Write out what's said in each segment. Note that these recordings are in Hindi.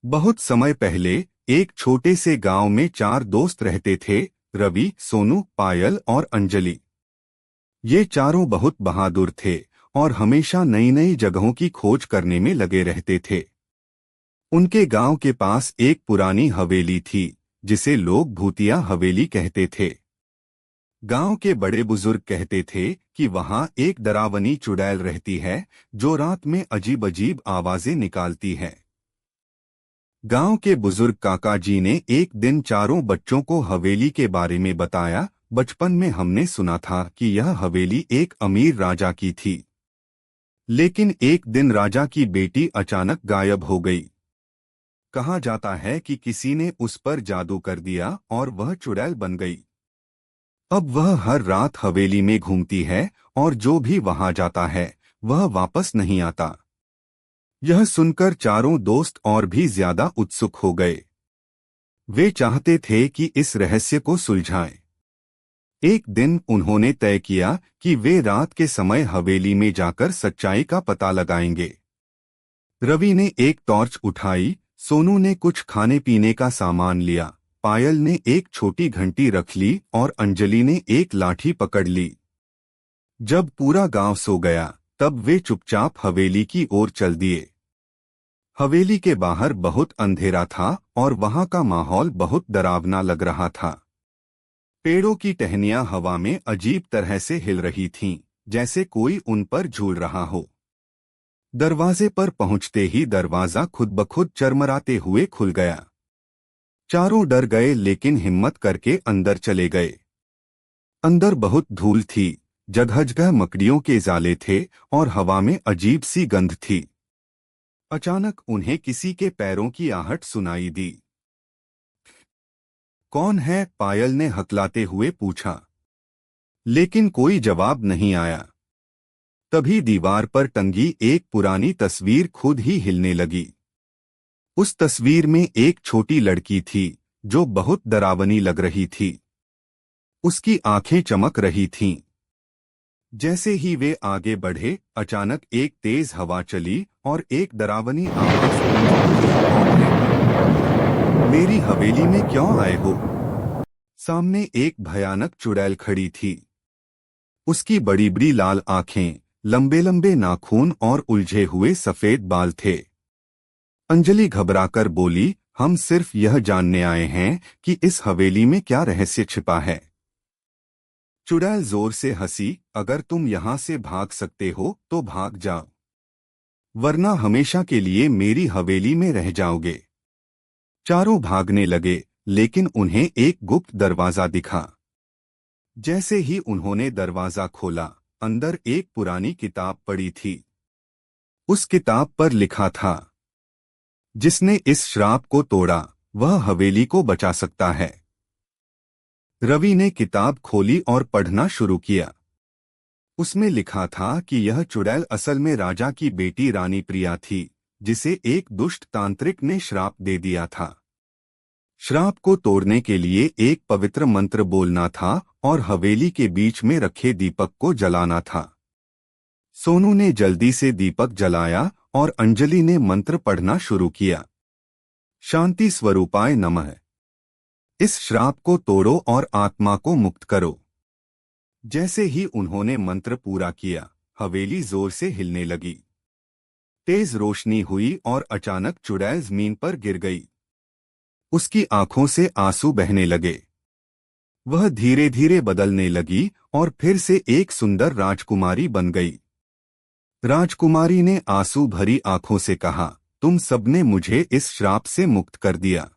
बहुत समय पहले एक छोटे से गांव में चार दोस्त रहते थे। रवि, सोनू, पायल और अंजलि। ये चारों बहुत बहादुर थे और हमेशा नई नई जगहों की खोज करने में लगे रहते थे। उनके गांव के पास एक पुरानी हवेली थी जिसे लोग भूतिया हवेली कहते थे। गांव के बड़े बुजुर्ग कहते थे कि वहां एक डरावनी चुड़ैल रहती है जो रात में अजीब अजीब आवाजें निकालती है। गांव के बुजुर्ग काका जी ने एक दिन चारों बच्चों को हवेली के बारे में बताया। बचपन में हमने सुना था कि यह हवेली एक अमीर राजा की थी, लेकिन एक दिन राजा की बेटी अचानक गायब हो गई। कहा जाता है कि किसी ने उस पर जादू कर दिया और वह चुड़ैल बन गई। अब वह हर रात हवेली में घूमती है और जो भी वहां जाता है वह वापस नहीं आता। यह सुनकर चारों दोस्त और भी ज्यादा उत्सुक हो गए। वे चाहते थे कि इस रहस्य को सुलझाएं। एक दिन उन्होंने तय किया कि वे रात के समय हवेली में जाकर सच्चाई का पता लगाएंगे। रवि ने एक टॉर्च उठाई, सोनू ने कुछ खाने पीने का सामान लिया, पायल ने एक छोटी घंटी रख ली और अंजलि ने एक लाठी पकड़ ली। जब पूरा गांव सो गया तब वे चुपचाप हवेली की ओर चल दिए। हवेली के बाहर बहुत अंधेरा था और वहां का माहौल बहुत डरावना लग रहा था। पेड़ों की टहनियां हवा में अजीब तरह से हिल रही थीं, जैसे कोई उन पर झूल रहा हो। दरवाजे पर पहुंचते ही दरवाजा खुद ब खुद चरमराते हुए खुल गया। चारों डर गए लेकिन हिम्मत करके अंदर चले गए। अंदर बहुत धूल थी, जगह जगह मकड़ियों के जाले थे और हवा में अजीब सी गंध थी। अचानक उन्हें किसी के पैरों की आहट सुनाई दी। कौन है? पायल ने हकलाते हुए पूछा, लेकिन कोई जवाब नहीं आया। तभी दीवार पर टंगी एक पुरानी तस्वीर खुद ही हिलने लगी। उस तस्वीर में एक छोटी लड़की थी जो बहुत डरावनी लग रही थी। उसकी आंखें चमक रही थीं। जैसे ही वे आगे बढ़े, अचानक एक तेज हवा चली और एक डरावनी आवाज गूंजी, "कौन है? मेरी हवेली में क्यों आए हो?" सामने एक भयानक चुड़ैल खड़ी थी। उसकी बड़ी बड़ी लाल आंखें, लंबे लंबे नाखून और उलझे हुए सफेद बाल थे। अंजलि घबराकर बोली, हम सिर्फ यह जानने आए हैं कि इस हवेली में क्या रहस्य छिपा है। चुड़ैल जोर से हंसी, अगर तुम यहां से भाग सकते हो तो भाग जाओ, वरना हमेशा के लिए मेरी हवेली में रह जाओगे। चारों भागने लगे, लेकिन उन्हें एक गुप्त दरवाजा दिखा। जैसे ही उन्होंने दरवाजा खोला, अंदर एक पुरानी किताब पड़ी थी। उस किताब पर लिखा था, जिसने इस श्राप को तोड़ा वह हवेली को बचा सकता है। रवि ने किताब खोली और पढ़ना शुरू किया। उसमें लिखा था कि यह चुड़ैल असल में राजा की बेटी रानी प्रिया थी, जिसे एक दुष्ट तांत्रिक ने श्राप दे दिया था। श्राप को तोड़ने के लिए एक पवित्र मंत्र बोलना था और हवेली के बीच में रखे दीपक को जलाना था। सोनू ने जल्दी से दीपक जलाया और अंजलि ने मंत्र पढ़ना शुरू किया। शांति स्वरूपाय नमः। इस श्राप को तोड़ो और आत्मा को मुक्त करो। जैसे ही उन्होंने मंत्र पूरा किया, हवेली जोर से हिलने लगी। तेज रोशनी हुई और अचानक चुड़ैल जमीन पर गिर गई। उसकी आंखों से आंसू बहने लगे। वह धीरे धीरे बदलने लगी और फिर से एक सुंदर राजकुमारी बन गई। राजकुमारी ने आंसू भरी आंखों से कहा, तुम सबने मुझे इस श्राप से मुक्त कर दिया।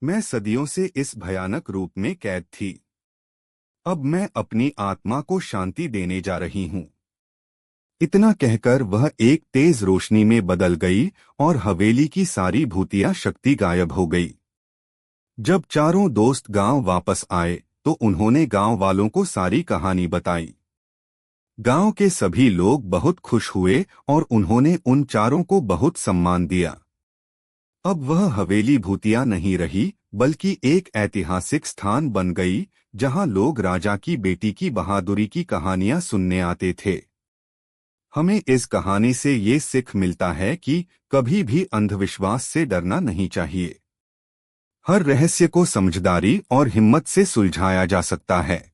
मैं सदियों से इस भयानक रूप में कैद थी। अब मैं अपनी आत्मा को शांति देने जा रही हूँ। इतना कहकर वह एक तेज रोशनी में बदल गई और हवेली की सारी भूतिया शक्ति गायब हो गई। जब चारों दोस्त गांव वापस आए तो उन्होंने गांव वालों को सारी कहानी बताई। गांव के सभी लोग बहुत खुश हुए और उन्होंने उन चारों को बहुत सम्मान दिया। अब वह हवेली भूतिया नहीं रही, बल्कि एक ऐतिहासिक स्थान बन गई, जहां लोग राजा की बेटी की बहादुरी की कहानियां सुनने आते थे। हमें इस कहानी से ये सीख मिलता है कि कभी भी अंधविश्वास से डरना नहीं चाहिए। हर रहस्य को समझदारी और हिम्मत से सुलझाया जा सकता है।